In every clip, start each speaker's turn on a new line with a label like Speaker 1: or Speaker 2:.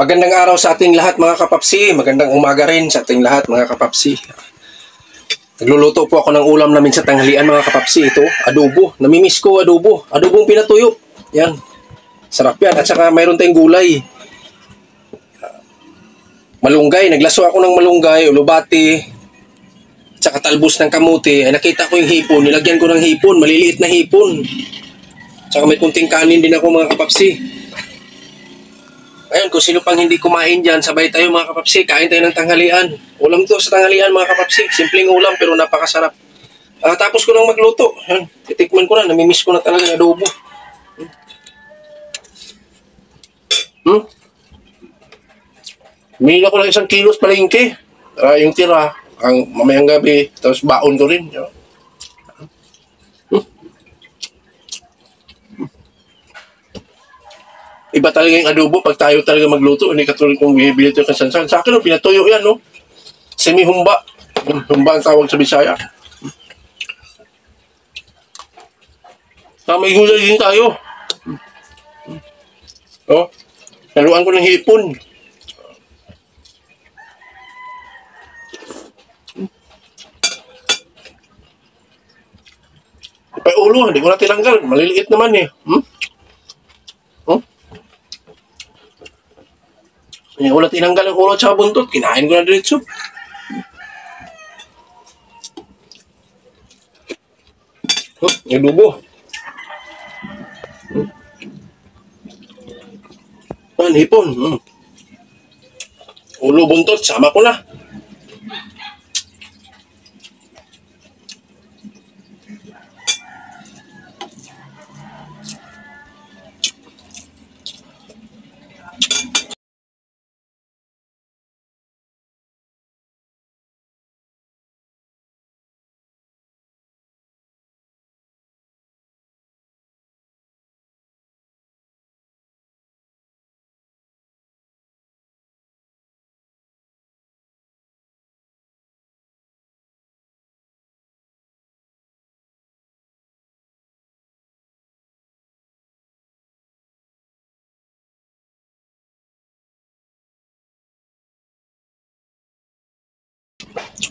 Speaker 1: Magandang araw sa ating lahat mga kapapsi. Magandang umaga rin sa ating lahat mga kapapsi. Nagluluto po ako ng ulam namin sa tanghalian mga kapapsi. Ito, adobo. Namimiss ko adobo. Adobong pinatuyo. Yan. Sarap yan. At saka mayroon tayong gulay. Malunggay. Naglaso ako ng malunggay, ulubati, at saka talbos ng kamuti. Ay nakita ko yung hipon. Nilagyan ko ng hipon. Maliliit na hipon. At saka may kunting kanin din ako mga kapapsi. Ayun, kung sino pang hindi kumain dyan, sabay tayo mga kapapsi, kain tayo ng tanghalian. Ulam to sa tanghalian mga kapapsi. Simpleng ulam pero napakasarap. Tapos ko nang magluto. Ayun, titikman ko na. Namimiss ko na talaga ng adobo. Minila ko lang 1 kilos palengke. Yung tira, ang mamayang gabi, tapos baon ko rin. Iba talaga yung adobo pag tayo talaga magluto. Hindi katulad kung bibili ito yung kasansan. Sa akin, pinatuyo yan, no? Semi-humba. Humba ang tawag sa Bisaya. May gulay din tayo. Oh, naluan ko ng hipon. Ipay ulo, hindi ko na tinanggal. Maliliit naman eh. Hindi ko na tinanggal ang ulo at saka buntot. Kinain ko na diretso. Adobo. Hipon. Ulo, buntot, sama ko na.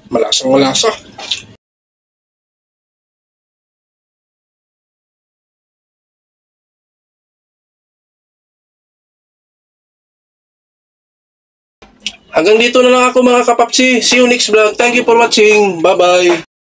Speaker 1: Malasang malasa. Hanggang dito na lang ako mga kapapsi. See you next vlog. Thank you for watching. Bye-bye.